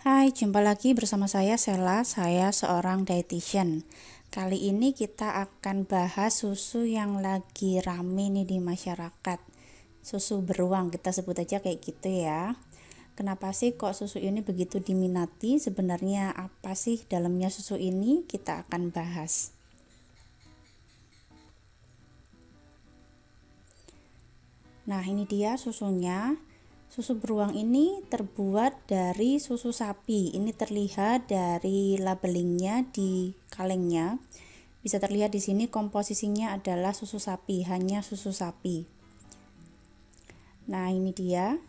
Hai, jumpa lagi bersama saya Sela, saya seorang dietitian. Kali ini kita akan bahas susu yang lagi rame nih di masyarakat. Susu beruang, kita sebut aja kayak gitu ya. Kenapa sih kok susu ini begitu diminati? Sebenarnya apa sih dalamnya susu ini? Kita akan bahas. Nah, ini dia susunya. Susu beruang ini terbuat dari susu sapi. Ini terlihat dari labelingnya di kalengnya. Bisa terlihat di sini komposisinya adalah susu sapi, hanya susu sapi. Nah, ini dia.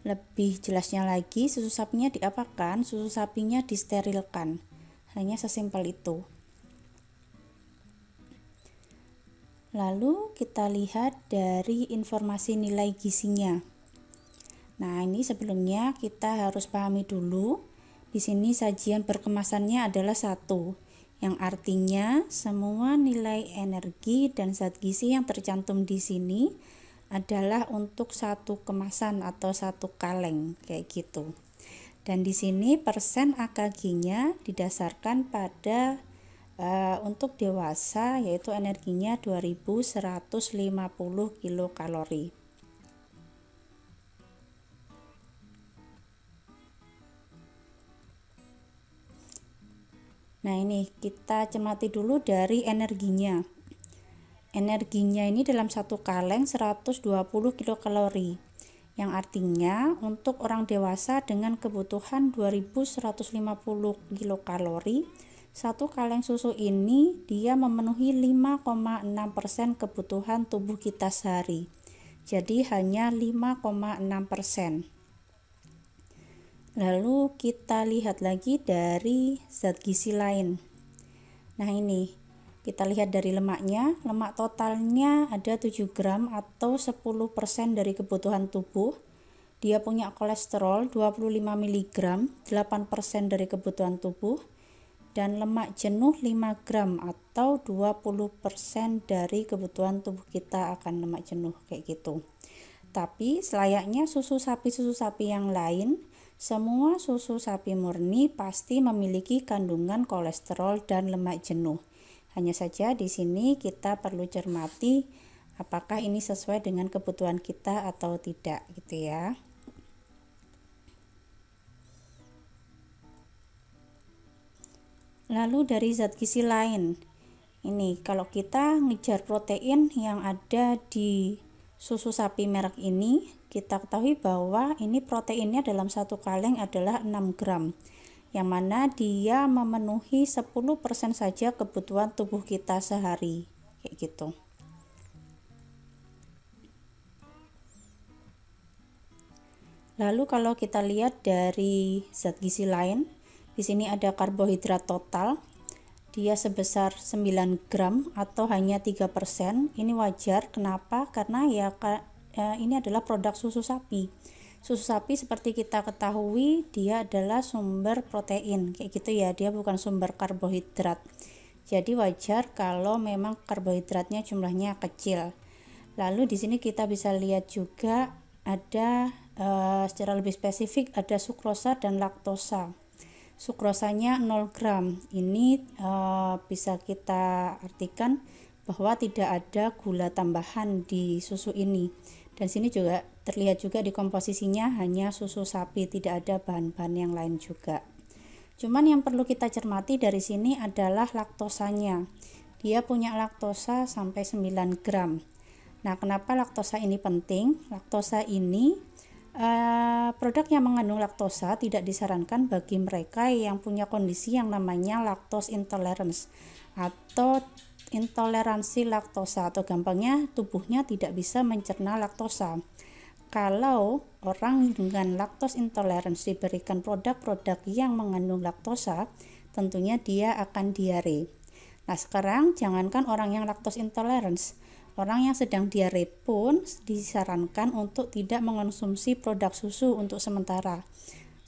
Lebih jelasnya lagi, susu sapinya diapakan? Susu sapinya disterilkan. Hanya sesimpel itu. Lalu kita lihat dari informasi nilai gizinya. Nah, ini sebelumnya kita harus pahami dulu. Di sini sajian berkemasannya adalah 1, yang artinya semua nilai energi dan zat gizi yang tercantum di sini adalah untuk satu kemasan atau satu kaleng, kayak gitu. Dan di sini persen AKG-nya didasarkan pada untuk dewasa, yaitu energinya 2150 kilokalori. Nah, ini kita cermati dulu dari energinya. Energinya ini dalam satu kaleng 120 kilokalori. Yang artinya untuk orang dewasa dengan kebutuhan 2150 kilokalori, satu kaleng susu ini dia memenuhi 5,6% kebutuhan tubuh kita sehari. Jadi hanya 5,6%. Lalu kita lihat lagi dari zat gizi lain. Nah, ini kita lihat dari lemaknya. Lemak totalnya ada 7 gram atau 10% dari kebutuhan tubuh. Dia punya kolesterol 25 mg, 8% dari kebutuhan tubuh. Dan lemak jenuh 5 gram atau 20% dari kebutuhan tubuh kita akan lemak jenuh, kayak gitu. Tapi selayaknya susu sapi yang lain, semua susu sapi murni pasti memiliki kandungan kolesterol dan lemak jenuh. Hanya saja di sini kita perlu cermati apakah ini sesuai dengan kebutuhan kita atau tidak, gitu ya. Lalu dari zat gizi lain, ini kalau kita ngejar protein yang ada di susu sapi merek ini, kita ketahui bahwa ini proteinnya dalam satu kaleng adalah 6 gram, yang mana dia memenuhi 10% saja kebutuhan tubuh kita sehari, kayak gitu. Lalu kalau kita lihat dari zat gizi lain, di sini ada karbohidrat total. Dia sebesar 9 gram atau hanya 3%. Ini wajar, kenapa? Karena ini adalah produk susu sapi. Susu sapi seperti kita ketahui dia adalah sumber protein, kayak gitu ya. Dia bukan sumber karbohidrat. Jadi wajar kalau memang karbohidratnya jumlahnya kecil. Lalu di sini kita bisa lihat juga ada secara lebih spesifik ada sukrosa dan laktosa. Sukrosanya 0 gram. Ini bisa kita artikan bahwa tidak ada gula tambahan di susu ini. Dan sini juga terlihat juga di komposisinya hanya susu sapi, tidak ada bahan-bahan yang lain juga. Cuman yang perlu kita cermati dari sini adalah laktosanya. Dia punya laktosa sampai 9 gram. Nah, kenapa laktosa ini penting? Laktosa ini produk yang mengandung laktosa tidak disarankan bagi mereka yang punya kondisi yang namanya lactose intolerance atau intoleransi laktosa, atau gampangnya tubuhnya tidak bisa mencerna laktosa. Kalau orang dengan lactose intolerance diberikan produk-produk yang mengandung laktosa, tentunya dia akan diare. Nah, sekarang jangankan orang yang lactose intolerance, orang yang sedang diare pun disarankan untuk tidak mengonsumsi produk susu untuk sementara.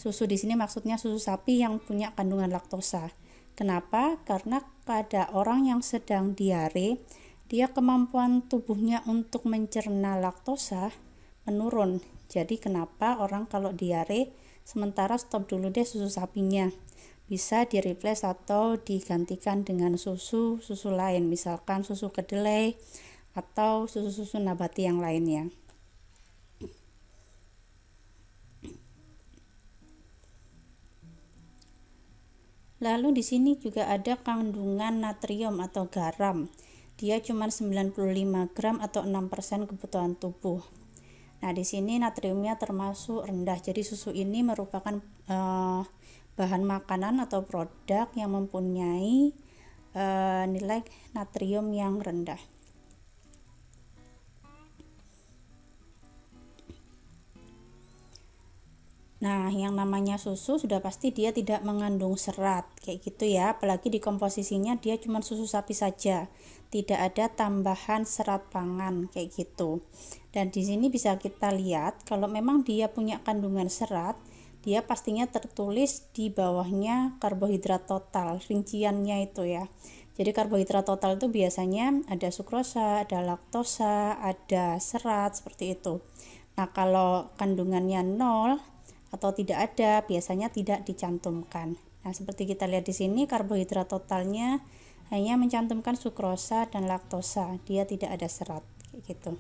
Susu di sini maksudnya susu sapi yang punya kandungan laktosa. Kenapa? Karena pada orang yang sedang diare, dia kemampuan tubuhnya untuk mencerna laktosa menurun. Jadi kenapa orang kalau diare sementara stop dulu deh susu sapinya, bisa di replace atau digantikan dengan susu lain, misalkan susu kedelai atau susu nabati yang lainnya. Lalu di sini juga ada kandungan natrium atau garam. Dia cuma 95 gram atau 6% kebutuhan tubuh. Nah, di sini natriumnya termasuk rendah. Jadi susu ini merupakan bahan makanan atau produk yang mempunyai nilai natrium yang rendah. Nah, yang namanya susu sudah pasti dia tidak mengandung serat, kayak gitu ya. Apalagi di komposisinya dia cuma susu sapi saja, tidak ada tambahan serat pangan, kayak gitu. Dan di sini bisa kita lihat kalau memang dia punya kandungan serat, dia pastinya tertulis di bawahnya karbohidrat total, rinciannya itu ya. Jadi karbohidrat total itu biasanya ada sukrosa, ada laktosa, ada serat, seperti itu. Nah, kalau kandungannya 0 atau tidak ada, biasanya tidak dicantumkan. Nah, seperti kita lihat di sini karbohidrat totalnya hanya mencantumkan sukrosa dan laktosa, dia tidak ada serat, kayak gitu.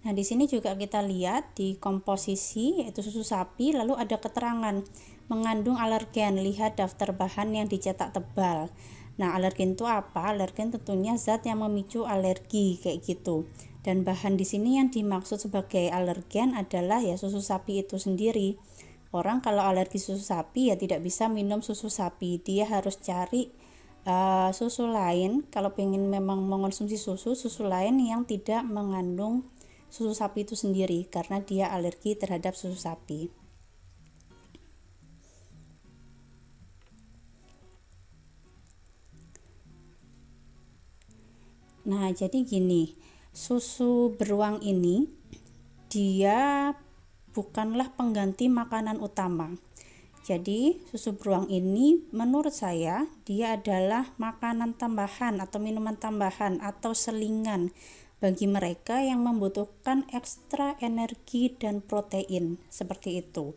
Nah, di sini juga kita lihat di komposisi yaitu susu sapi, lalu ada keterangan mengandung alergen, lihat daftar bahan yang dicetak tebal. Nah, alergen itu apa? Alergen tentunya zat yang memicu alergi, kayak gitu. Dan bahan di sini yang dimaksud sebagai alergen adalah ya susu sapi itu sendiri. Orang kalau alergi susu sapi ya tidak bisa minum susu sapi, dia harus cari susu lain. Kalau pengen memang mengonsumsi susu lain yang tidak mengandung susu sapi itu sendiri, karena dia alergi terhadap susu sapi. Nah, jadi gini, susu beruang ini dia bukanlah pengganti makanan utama. Jadi, susu beruang ini menurut saya dia adalah makanan tambahan atau minuman tambahan atau selingan bagi mereka yang membutuhkan ekstra energi dan protein, seperti itu.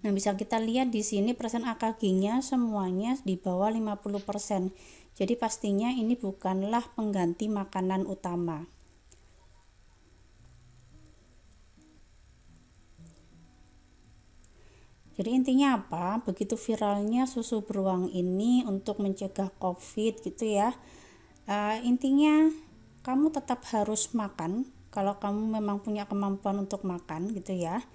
Nah, bisa kita lihat di sini persen AKG-nya semuanya di bawah 50%. Jadi pastinya ini bukanlah pengganti makanan utama. Jadi intinya apa? Begitu viralnya susu beruang ini untuk mencegah COVID gitu ya. Intinya kamu tetap harus makan kalau kamu memang punya kemampuan untuk makan gitu ya.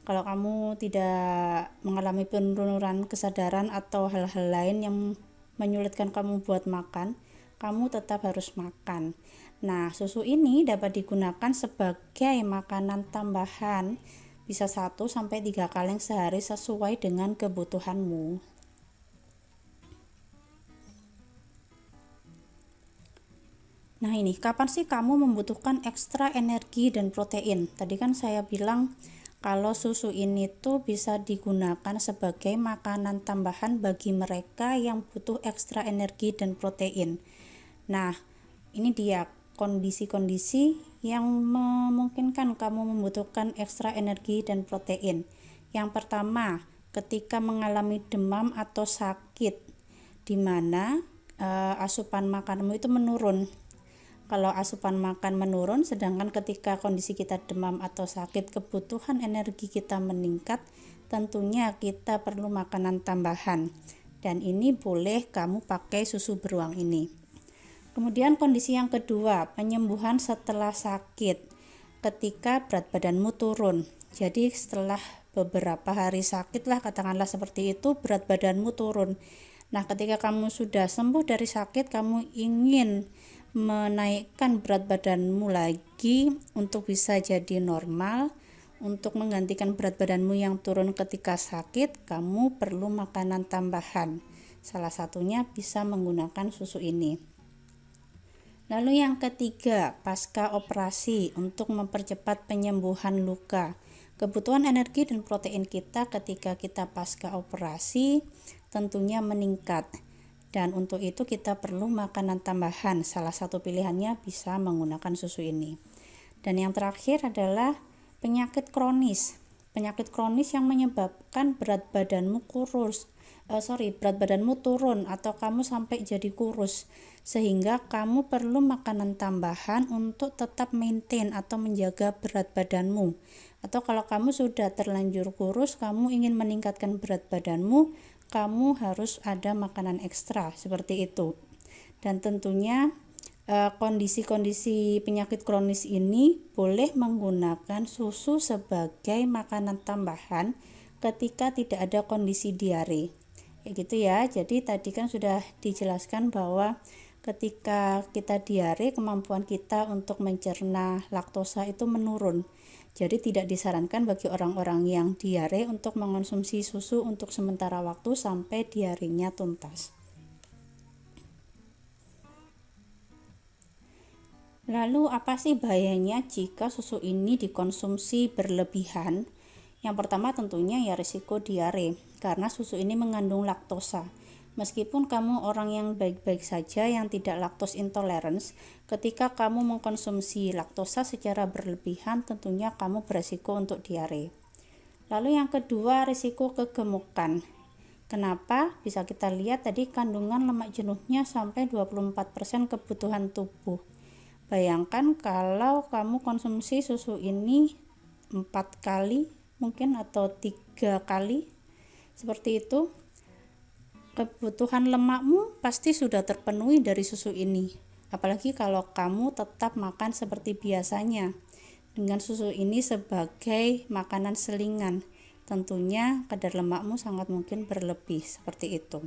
Kalau kamu tidak mengalami penurunan kesadaran atau hal-hal lain yang menyulitkan kamu buat makan, kamu tetap harus makan. Nah, susu ini dapat digunakan sebagai makanan tambahan, bisa 1-3 kaleng sehari sesuai dengan kebutuhanmu. Nah, ini kapan sih kamu membutuhkan ekstra energi dan protein? Tadi kan saya bilang kalau susu ini tuh bisa digunakan sebagai makanan tambahan bagi mereka yang butuh ekstra energi dan protein. Nah, ini dia kondisi-kondisi yang memungkinkan kamu membutuhkan ekstra energi dan protein. Yang pertama, ketika mengalami demam atau sakit, di mana asupan makananmu itu menurun. Kalau asupan makan menurun, sedangkan ketika kondisi kita demam atau sakit, kebutuhan energi kita meningkat, tentunya kita perlu makanan tambahan. Dan ini boleh kamu pakai susu beruang ini. Kemudian kondisi yang kedua, penyembuhan setelah sakit. Ketika berat badanmu turun. Jadi setelah beberapa hari sakit lah, katakanlah seperti itu, berat badanmu turun. Nah, ketika kamu sudah sembuh dari sakit, kamu ingin menaikkan berat badanmu lagi untuk bisa jadi normal, untuk menggantikan berat badanmu yang turun ketika sakit, kamu perlu makanan tambahan. Salah satunya bisa menggunakan susu ini. Lalu yang ketiga, pasca operasi untuk mempercepat penyembuhan luka. Kebutuhan energi dan protein kita ketika kita pasca operasi tentunya meningkat. Dan untuk itu kita perlu makanan tambahan. Salah satu pilihannya bisa menggunakan susu ini. Dan yang terakhir adalah penyakit kronis. Penyakit kronis yang menyebabkan berat badanmu turun atau kamu sampai jadi kurus. Sehingga kamu perlu makanan tambahan untuk tetap maintain atau menjaga berat badanmu. Atau kalau kamu sudah terlanjur kurus, kamu ingin meningkatkan berat badanmu, kamu harus ada makanan ekstra seperti itu. Dan tentunya kondisi-kondisi penyakit kronis ini boleh menggunakan susu sebagai makanan tambahan ketika tidak ada kondisi diare. Kayak gitu ya. Jadi tadi kan sudah dijelaskan bahwa ketika kita diare, kemampuan kita untuk mencerna laktosa itu menurun. Jadi tidak disarankan bagi orang-orang yang diare untuk mengonsumsi susu untuk sementara waktu sampai diarenya tuntas. Lalu apa sih bahayanya jika susu ini dikonsumsi berlebihan? Yang pertama tentunya ya risiko diare, karena susu ini mengandung laktosa. Meskipun kamu orang yang baik-baik saja yang tidak lactose intolerance, ketika kamu mengkonsumsi laktosa secara berlebihan tentunya kamu beresiko untuk diare. Lalu yang kedua, risiko kegemukan. Kenapa? Bisa kita lihat tadi kandungan lemak jenuhnya sampai 24% kebutuhan tubuh. Bayangkan kalau kamu konsumsi susu ini 4 kali mungkin atau 3 kali seperti itu, kebutuhan lemakmu pasti sudah terpenuhi dari susu ini. Apalagi kalau kamu tetap makan seperti biasanya dengan susu ini sebagai makanan selingan, tentunya kadar lemakmu sangat mungkin berlebih seperti itu.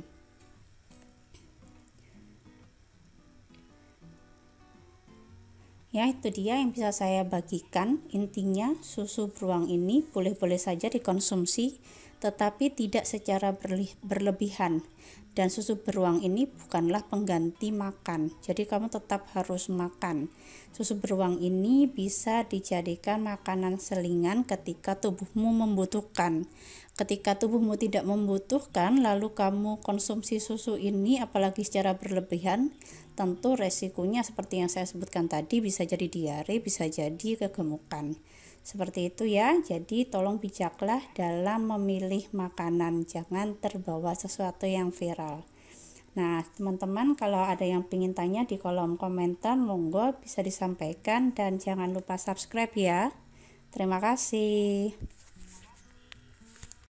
Ya, itu dia yang bisa saya bagikan. Intinya susu beruang ini boleh-boleh saja dikonsumsi, tetapi tidak secara berlebihan. Dan susu beruang ini bukanlah pengganti makan, jadi kamu tetap harus makan. Susu beruang ini bisa dijadikan makanan selingan ketika tubuhmu membutuhkan. Ketika tubuhmu tidak membutuhkan, lalu kamu konsumsi susu ini apalagi secara berlebihan, tentu resikonya seperti yang saya sebutkan tadi, bisa jadi diare, bisa jadi kegemukan. Seperti itu ya, jadi tolong bijaklah dalam memilih makanan, jangan terbawa sesuatu yang viral. Nah, teman-teman kalau ada yang ingin tanya di kolom komentar, monggo bisa disampaikan dan jangan lupa subscribe ya. Terima kasih.